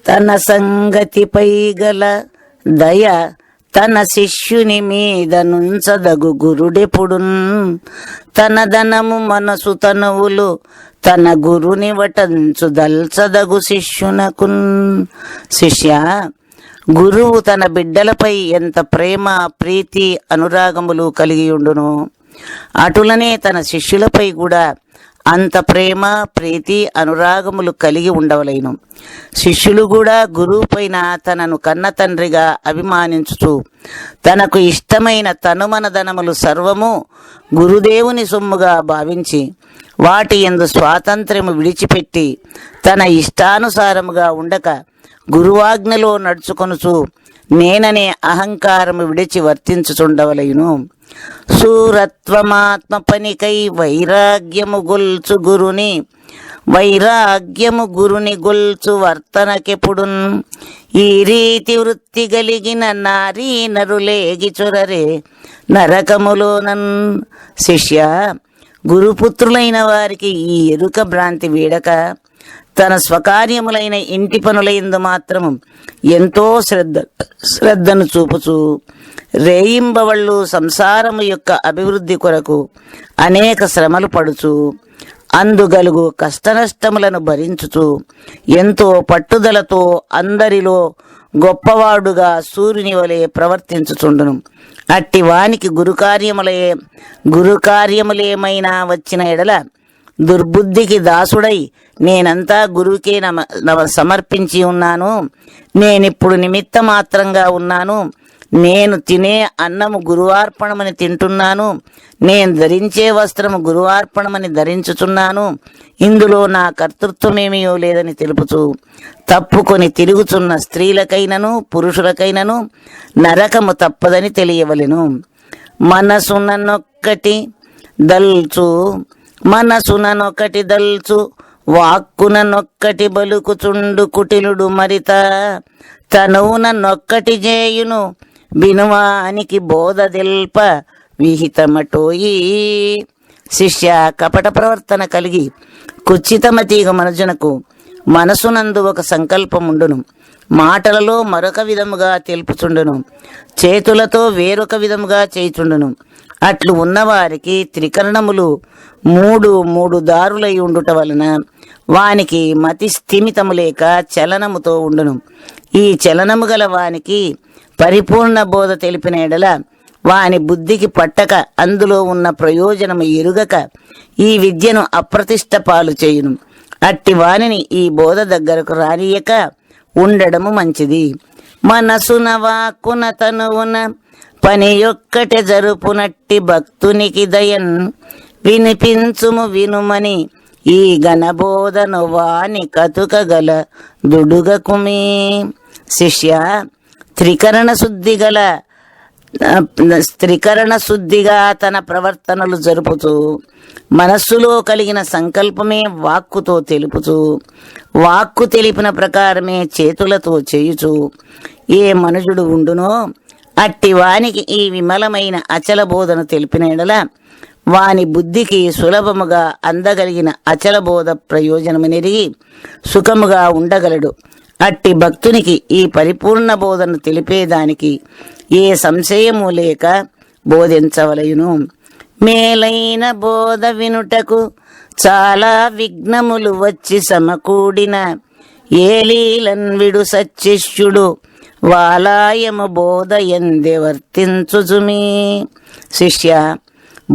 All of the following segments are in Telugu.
తన సంగతిపై గల దయ తన శిష్యుని మీద నుంచదగు గురుడెపుడున్. తన ధనము మనసు తనువులు తన గురుని వటంచు దల్చదగు శిష్యునకున్. శిష్య, గురువు తన బిడ్డలపై ఎంత ప్రేమ, ప్రీతి, అనురాగములు కలిగి ఉండును, అటులనే తన శిష్యులపై కూడా అంత ప్రేమ, ప్రీతి, అనురాగములు కలిగి ఉండవలేను. శిష్యులు కూడా గురువు పైన తనను కన్న తండ్రిగా అభిమానించుచు తనకు ఇష్టమైన తనుమన ధనములు సర్వము గురుదేవుని సొమ్ముగా భావించి వాటి యందు స్వాతంత్ర్యము విడిచిపెట్టి తన ఇష్టానుసారముగా ఉండక గురువాజ్ఞలో నడుచుకొనుచు నేననే అహంకారము విడిచి వర్తించుచుండవలయును. సూరత్వమాత్మ పనికై వైరాగ్యము గురుని గొల్చు వర్తనకెప్పుడున్. ఈ రీతి వృత్తి కలిగిన నారీ నరులేగి చొరరే నరకములోనన్. శిష్య, గురుపుత్రులైన వారికి ఈ ఎరుక భ్రాంతి వీడక తన స్వకార్యములైన ఇంటి పనులయందు మాత్రము ఎంతో శ్రద్ధను చూపుచు రేయింబవళ్ళు సంసారము యొక్క అభివృద్ధి కొరకు అనేక శ్రమలు పడుచు అందుగలుగు కష్టనష్టములను భరించుచు ఎంతో పట్టుదలతో అందరిలో గొప్పవాడుగా సూర్యుని వలె ప్రవర్తించుచుండును. అట్టి వానికి గురుకార్యములేమైనా వచ్చిన ఎడల దుర్బుద్ధికి దాసుడై నేనంతా గురువుకే సమర్పించి ఉన్నాను, నేనిప్పుడు నిమిత్త మాత్రంగా ఉన్నాను, నేను తినే అన్నము గురువార్పణమని తింటున్నాను, నేను ధరించే వస్త్రము గురువార్పణమని ధరించుచున్నాను, ఇందులో నా కర్తృత్వమేమీయో లేదని తెలుపుచు తప్పుకొని తిరుగుచున్న స్త్రీలకైనను పురుషులకైనను నరకము తప్పదని తెలియవలెను. మనసుననొక్కటి దల్చు వాక్కుననొక్కటి బలుకుచుండు కుటిలుడు మరిత తనువుననొక్కటి చేయును బినువానికి బోధ తెల్ప విహితమటోయి. శిష్య, కపట ప్రవర్తన కలిగి కుచ్చితమతీగ మనుజునకు మనసునందు ఒక సంకల్పముండును, మాటలలో మరొక విధముగా తెలుపుచుండును, చేతులతో వేరొక విధముగా చేయుచుండును. అట్లు ఉన్నవారికి త్రికరణములు మూడు దారులై ఉండుట వలన వానికి మతి స్థిమితము లేక చలనముతో ఉండును. ఈ చలనము గల వానికి పరిపూర్ణ బోధ తెలిపిన ఎడల వాని బుద్ధికి పట్టక అందులో ఉన్న ప్రయోజనము ఎరుగక ఈ విద్యను అప్రతిష్ట పాలు చేయును. అట్టి వానిని ఈ బోధ దగ్గరకు రానియక ఉండడము మంచిది. మనసున వాక్కున తనువున పని యొక్కటే జరుపునట్టి భక్తునికి దయన్ వినిపించుము వినుమని ఈ గణబోధను వాని కతుకగల దుడుగకుమి. శిష్య, త్రికరణ శుద్ధిగా తన ప్రవర్తనలు జరుపుతూ మనస్సులో కలిగిన సంకల్పమే వాక్కుతో తెలుపుచు వాక్కు తెలిపిన ప్రకారమే చేతులతో చేయుచు ఏ మనుజుడు ఉండునో అట్టి వానికి ఈ విమలమైన అచల బోధను తెలిపిన ఎడల వాని బుద్ధికి సులభముగా అందగలిగిన అచల బోధ ప్రయోజనమునెరిగి సుఖముగా ఉండగలడు. అట్టి భక్తునికి ఈ పరిపూర్ణ బోధను తెలిపేదానికి ఏ సంశయము లేక బోధించవలయును. మేలైన బోధ వినుటకు చాలా విఘ్నములు వచ్చి సమకూడిన ఏలీలన్ విడు సచ్చిష్యుడు వాలాయము బోధ ఎందే వర్తించుచుమి. శిష్య,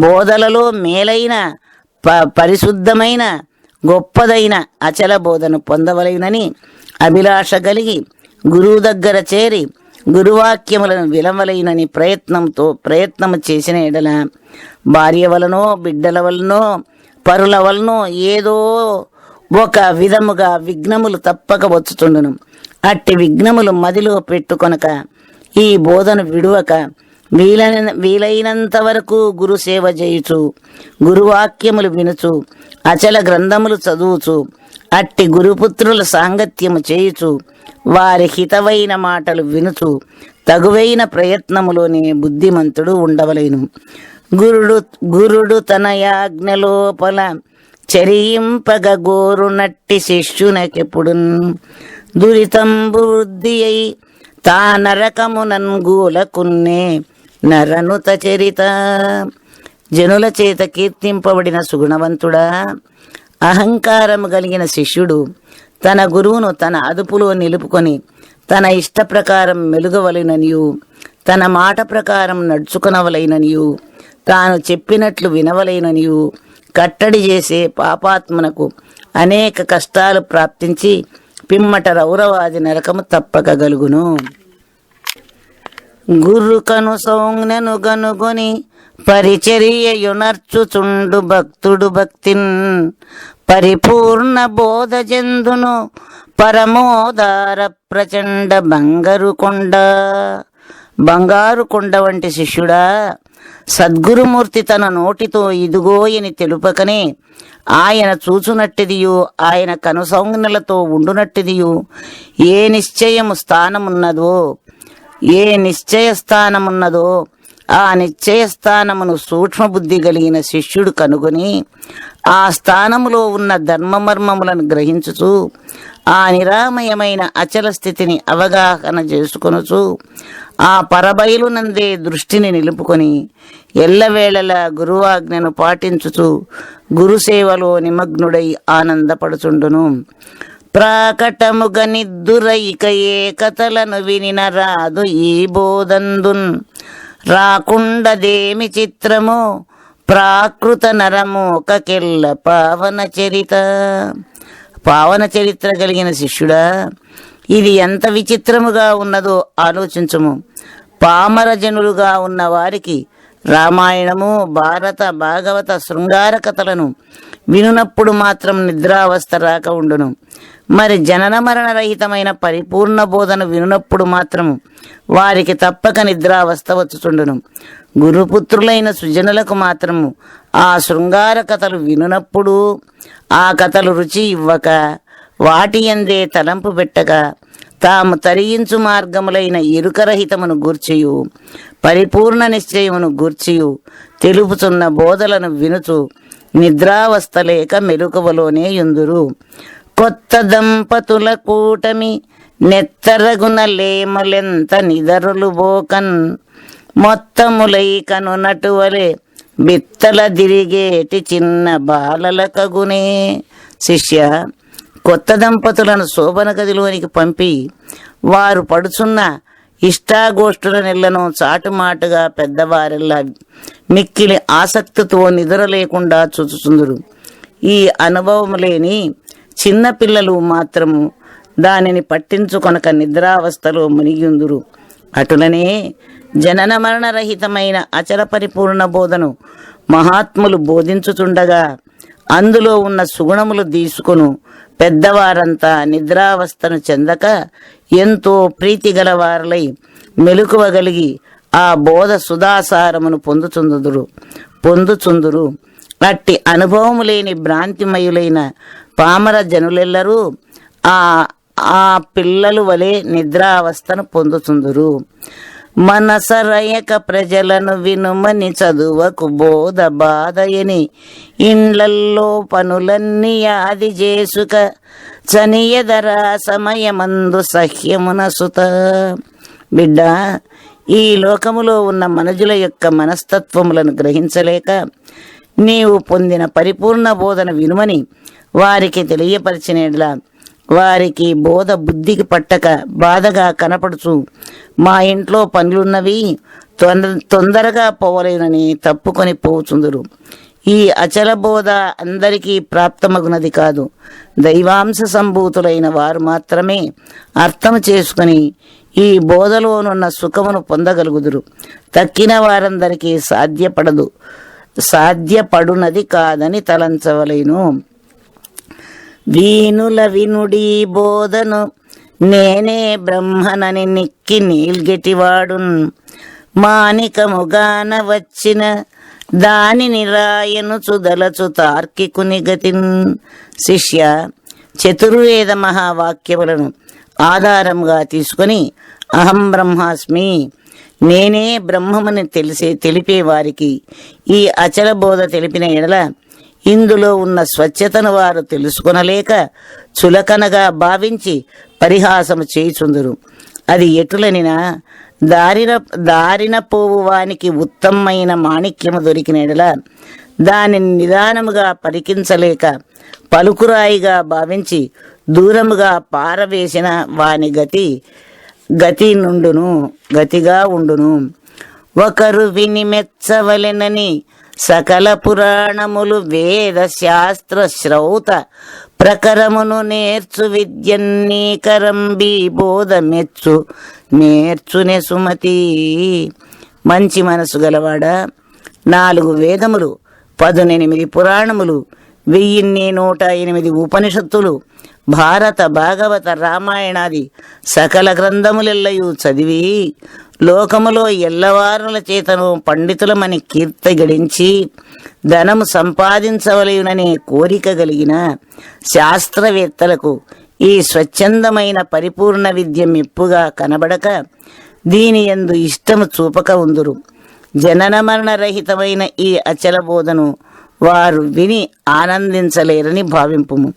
బోధలలో మేలైన పరిశుద్ధమైన గొప్పదైన అచల బోధను పొందవలెనని అభిలాష కలిగి గురువు దగ్గర చేరి గురువాక్యములను వినవలెనని ప్రయత్నము చేసిన ఎడల భార్య వలనో బిడ్డల వలనో పరుల వలనో ఏదో ఒక విధముగా విఘ్నములు తప్పక వచ్చుచుండును. అట్టి విఘ్నములు మదిలో పెట్టుకొనక ఈ బోధను విడువక వీలైనంత వరకు గురు సేవ చేయుచు గురువాక్యములు వినుచు అచల గ్రంథములు చదువుచు అట్టి గురుపుత్రుల సాంగత్యము చేయుచు వారి హితవైన మాటలు వినుచు తగువైన ప్రయత్నములోనే బుద్ధిమంతుడు ఉండవలేను. గురుడు తన యాజ్ఞలోపల చరింపగ గోరునట్టి శిష్యునకెప్పుడు దురితంబు వృద్ధి అయి తా నరకమునంగూలకున్నే నరనుత చరిత. జనుల చేత కీర్తింపబడిన సుగుణవంతుడా, అహంకారము కలిగిన శిష్యుడు తన గురువును తన అదుపులో నిలుపుకొని తన ఇష్ట ప్రకారం మెలుగవలెననియు, తన మాట ప్రకారం నడుచుకునవలైననియు, తాను చెప్పినట్లు వినవలైననియు కట్టడి చేసే పాపాత్మనకు అనేక కష్టాలు ప్రాప్తించి పిమ్మట రౌరవాది నరకము తప్పకగలుగును. గురుకను సౌజ్ఞను గనుగొని పరిచర్యయునర్చుచుండు భక్తుడు భక్తిన్ పరిపూర్ణ బోధ జందును పరమోదార ప్రచండ బంగారు కొండ వంటి శిష్యుడా, సద్గురుమూర్తి తన నోటితో ఇదుగోయని తెలుపకనే ఆయన చూచునట్టిదియు ఆయన కనుసౌజ్ఞలతో ఉండునట్టిదియు ఏ నిశ్చయ స్థానమున్నదో ఆ నిశ్చయ స్థానమును సూక్ష్మబుద్ధి కలిగిన శిష్యుడు కనుగొని ఆ స్థానములో ఉన్న ధర్మమర్మములను గ్రహించుచు ఆ నిరామయమైన అచల స్థితిని అవగాహన చేసుకొనుచు ఆ పరబయలునందే దృష్టిని నిలుపుకొని ఎల్లవేళలా గురువాజ్ఞను పాటించుచు గురుసేవలో నిమగ్నుడై ఆనందపడుచుండును. ప్రాకటముగ నిద్దురైక ఏ కథలను వినిన రాదు ఈ బోధందున్ రాకుండదేమి చిత్రము ప్రాకృత నరమోకెల్ల పావన చరిత్ర కలిగిన శిష్యుడా, ఇది ఎంత విచిత్రముగా ఉన్నదో ఆలోచించుము. పామర జనులుగా ఉన్న వారికి రామాయణము, భారత, భాగవత శృంగార కథలను వినునప్పుడు మాత్రం నిద్రావస్థ రాక ఉండును. మరి జనన మరణ రహితమైన పరిపూర్ణ బోధన వినునప్పుడు మాత్రము వారికి తప్పక నిద్రావస్థ వచ్చుచుండును. గురుపుత్రులైన సుజనులకు మాత్రము ఆ శృంగార కథలు వినునప్పుడు ఆ కథలు రుచి ఇవ్వక, వాటి యందే తలంపు పెట్టక, తాము తరించు మార్గములైన ఎరుకరహితమును గూర్చియు పరిపూర్ణ నిశ్చయమును గూర్చియు తెలుపుచున్న బోధలను వినుచు నిద్రావస్థ లేక మెలకువలోనే యుందురు. కొత్త దంపతుల కూటమి నెత్తరగున లేమలెంత నిదరులు బోకన్ మొత్తములై కనునటువలే బిత్తల దిరిగేటి చిన్న బాలల కగునే. శిష్య, కొత్త దంపతులను శోభన గదిలోనికి పంపి వారు పడుచున్న ఇష్టాగోష్ఠుల నెలను చాటుమాటుగా పెద్దవారెల్లా మిక్కిలి ఆసక్తితో నిద్ర లేకుండా చూచుచుందురు. ఈ అనుభవం లేని చిన్న పిల్లలు మాత్రము దానిని పట్టించుకొనక నిద్రావస్థలో మునిగిందురు. అటులనే జనన మరణ రహితమైన అచల పరిపూర్ణ బోధను మహాత్ములు బోధించుచుండగా అందులో ఉన్న సుగుణములు తీసుకొను పెద్దవారంతా నిద్రావస్థను చెందక ఎంతో ప్రీతి గలవారలై మెలకువగలిగి ఆ బోధ సుధాసారమును పొందుచుందురు. అట్టి అనుభవము లేని భ్రాంతిమయులైన పామర జనులెల్లరూ ఆ పిల్లలు వలె నిద్రావస్థను పొందుచుందురు. మనసరయక ప్రజలను వినుమని చదువకు బోధ బాధయని ఇండ్లల్లో పనులన్నీ ఆది చేసుక చనియదరా సమయమందు సహ్యమున సుత. బిడ్డ, ఈ లోకములో ఉన్న మనుజుల యొక్క మనస్తత్వములను గ్రహించలేక నీవు పొందిన పరిపూర్ణ బోధన వినుమని వారికి తెలియపరిచినట్లా వారికి బోధ బుద్ధికి పట్టక బాధగా కనపడుచు మా ఇంట్లో పనులున్నవి తొందరగా పోవలేనని తప్పుకొని పోచుందురు. ఈ అచల బోధ అందరికీ ప్రాప్తమగునది కాదు. దైవాంశ సంభూతులైన వారు మాత్రమే అర్థం చేసుకుని ఈ బోధలోనున్న సుఖమును పొందగలుగుదురు. తక్కిన వారందరికీ సాధ్యపడునది కాదని తలంచవలేను. వీనుల వినుడి బోధను నేనే బ్రహ్మనని నిక్కి నీల్గెటివాడున్ మానికముగాన వచ్చిన దానిని రాయను చుదలచు తార్కికుని గతిన్. శిష్య, చతుర్వేద మహావాక్యములను ఆధారంగా తీసుకొని అహం బ్రహ్మాస్మి, నేనే బ్రహ్మమని తెలిపే వారికి ఈ అచల బోధ తెలిపిన ఎడల ఇందులో ఉన్న స్వచ్ఛతను వారు తెలుసుకొనలేక చులకనగా భావించి పరిహాసము చేయుచుందురు. అది ఎటులనినా దారిన పోవు వానికి ఉత్తమమైన మాణిక్యము దొరికిన ఎడల దానిని నిదానముగా పరికించలేక పలుకురాయిగా భావించి దూరముగా పారవేసిన వాని గతిగా ఉండును. ఒకరు విని మెచ్చవలెనని సకల పురాణములు వేద శాస్త్ర శ్రౌత ప్రకరమును నేర్చు విద్యన్నీకరంబి బోధ నేర్చునే సుమతి. మంచి మనసు గలవాడా, 4 వేదములు, 18 పురాణములు, 1108 ఉపనిషత్తులు, భారత భాగవత రామాయణాది సకల గ్రంథములెల్లయూ చదివి లోకములో ఎల్లవారుల చేతను పండితులమని కీర్తి గడించి ధనము సంపాదించవలయుననే కోరిక కలిగిన శాస్త్రవేత్తలకు ఈ స్వచ్ఛందమైన పరిపూర్ణ విద్య మెప్పుగా కనబడక దీని యందు ఇష్టము చూపక ఉందురు. జనన మరణ రహితమైన ఈ అచల బోధను వారు విని ఆనందించలేరని భావింపుము.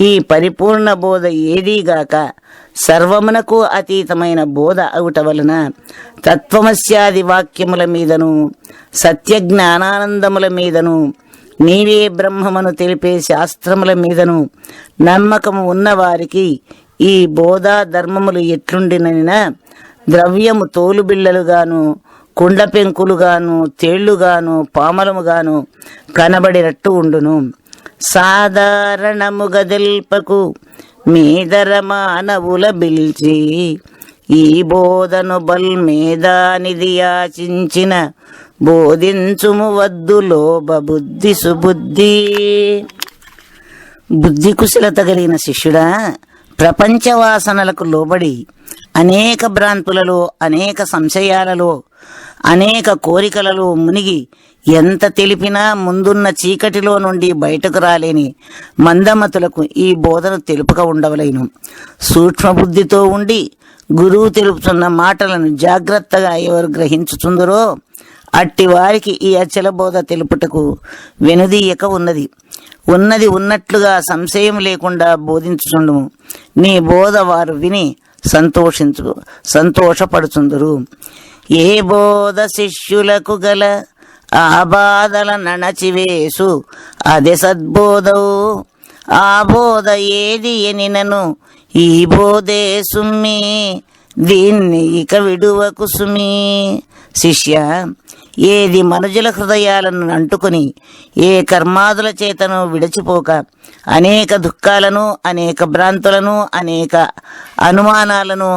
ఈ పరిపూర్ణ బోధ ఏదీగాక సర్వమునకు అతీతమైన బోధ అవుట వలన తత్వమస్యాది వాక్యముల మీదను సత్యజ్ఞానానందముల మీదను నీవే బ్రహ్మమును తెలిపే శాస్త్రముల మీదను నమ్మకము ఉన్నవారికి ఈ బోధా ధర్మములు ఎట్లుండినైనా ద్రవ్యము తోలుబిళ్ళలుగాను కుండ పెంకులుగాను తేళ్లుగాను పామలముగాను కనబడినట్టు ఉండును. సాధారణముగా దెల్పకు మీదర మానవుల బిల్చి ఈ బోధను బల్మేదానిది యాచించిన బోధించుము వద్దు లోభ బుద్ధి సుబుద్ధి. బుద్ధి కుశలత కలిగిన శిష్యుడా, ప్రపంచ వాసనలకు లోబడి అనేక భ్రాంతులలో, అనేక సంశయాలలో, అనేక కోరికలలో మునిగి ఎంత తెలిపినా ముందున్న చీకటిలో నుండి బయటకు రాలేని మందమతులకు ఈ బోధన తెలుపక ఉండవలేను. సూక్ష్మబుద్ధితో ఉండి గురువు తెలుపుతున్న మాటలను జాగ్రత్తగా ఎవరు గ్రహించుచుందరో అట్టి వారికి ఈ అచల బోధ తెలుపుటకు వెనుదీయక ఉన్నది ఉన్నట్లుగా సంశయం లేకుండా బోధించుచుండుము. నీ బోధ వారు విని సంతోషపడుచుందురు. ఏ బోధ శిష్యులకు గల ఆ బాధల నణచివేసు అదే సద్బోధవు. ఆ బోధ ఏది ఎనినను ఈ బోధే సుమ్మి, దీన్ని ఇక విడువకు సుమి. శిష్య, ఏది మనుజుల హృదయాలను అంటుకుని ఏ కర్మాదుల చేతను విడచిపోక అనేక దుఃఖాలను, అనేక భ్రాంతులను, అనేక అనుమానాలను,